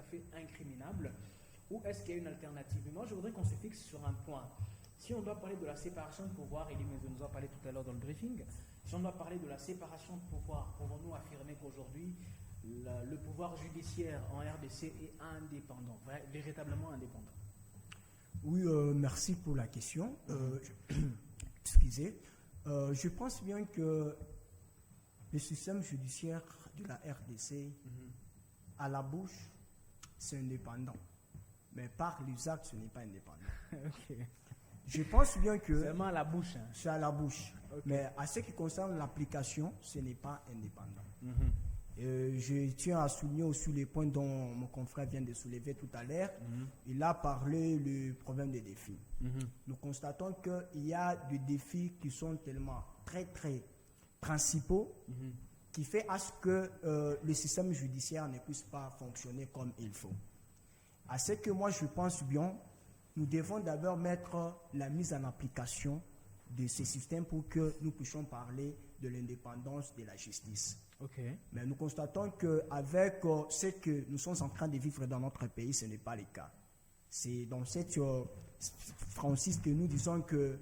à fait incriminable, ou est-ce qu'il y a une alternative? Mais moi, je voudrais qu'on se fixe sur un point. Si on doit parler de la séparation de pouvoir, Elie nous a parlé tout à l'heure dans le briefing, si on doit parler de la séparation de pouvoir, pouvons-nous affirmer qu'aujourd'hui, le pouvoir judiciaire en RDC est indépendant, véritablement indépendant? Oui, merci pour la question. Excusez. Je pense bien que le système judiciaire de la RDC, à la bouche, c'est indépendant. Mais par les actes, ce n'est pas indépendant. Okay. Je pense bien que... C'est vraiment à la bouche. Hein. C'est à la bouche. Okay. Mais à ce qui concerne l'application, ce n'est pas indépendant. Je tiens à souligner aussi les points dont mon confrère vient de soulever tout à l'heure. Il a parlé du problème des défis. Nous constatons qu'il y a des défis qui sont tellement très, très principaux qui fait à ce que le système judiciaire ne puisse pas fonctionner comme il faut. À ce que moi je pense bien, nous devons d'abord mettre la mise en application de ces systèmes pour que nous puissions parler de l'indépendance de la justice. Okay. Mais nous constatons qu'avec ce que nous sommes en train de vivre dans notre pays, ce n'est pas le cas. C'est dans cette franchise que nous disons que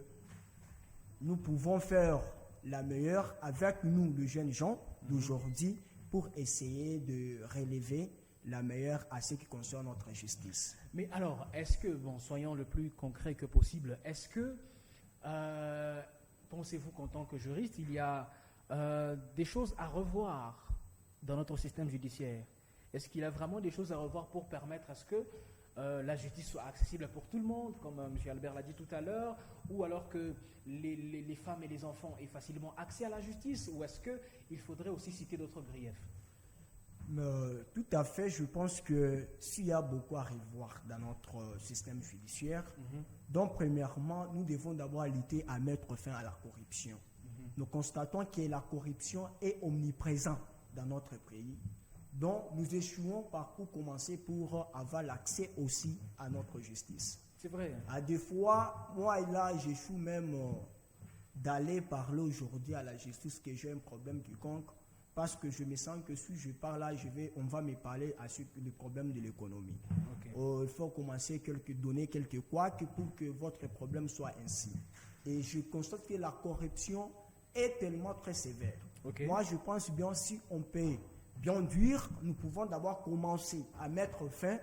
nous pouvons faire la meilleure avec nous, les jeunes gens d'aujourd'hui, pour essayer de relever la meilleure à ce qui concerne notre justice. Mais alors, est-ce que, bon, soyons le plus concret que possible, est-ce que, pensez-vous qu'en tant que juriste, il y a des choses à revoir dans notre système judiciaire? Est-ce qu'il y a vraiment des choses à revoir pour permettre à ce que la justice soit accessible pour tout le monde, comme M. Albert l'a dit tout à l'heure, ou alors que les femmes et les enfants aient facilement accès à la justice, ou est-ce qu'il faudrait aussi citer d'autres griefs? Tout à fait, je pense que s'il y a beaucoup à revoir dans notre système judiciaire, donc premièrement, nous devons d'abord lutter à mettre fin à la corruption. Nous constatons que la corruption est omniprésente dans notre pays. Donc, nous échouons par où commencer pour avoir l'accès aussi à notre justice. C'est vrai. À des fois, moi et là, j'échoue même d'aller parler aujourd'hui à la justice que j'ai un problème quelconque, parce que je me sens que si je parle là, on va me parler à le problème de l'économie. Okay. Il faut commencer donner quelques couacs pour que votre problème soit ainsi. Et je constate que la corruption est tellement très sévère. Okay. Moi, je pense bien si on peut bien dire, nous pouvons d'abord commencer à mettre fin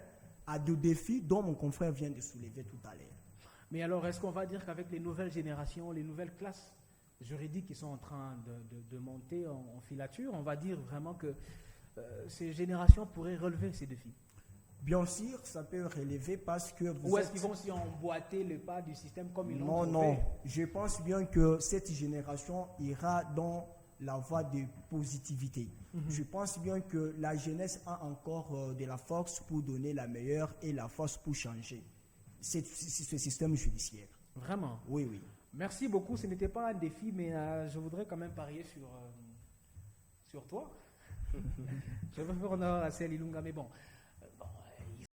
à deux défis dont mon confrère vient de soulever tout à l'heure. Mais alors, est-ce qu'on va dire qu'avec les nouvelles générations, les nouvelles classes juridiques qui sont en train de monter en filature, on va dire vraiment que ces générations pourraient relever ces défis? Bien sûr, ça peut relever parce que ou est-ce qu'ils vont s'y emboîter le pas du système comme ils l'ont trouvé? Non, je pense bien que cette génération ira dans la voie de positivité. Je pense bien que la jeunesse a encore de la force pour donner la meilleure et la force pour changer ce système judiciaire. Vraiment? Oui, oui. Merci beaucoup. Ce n'était pas un défi, mais je voudrais quand même parier sur toi. Je vais faire honneur à Céline Ilunga, mais bon.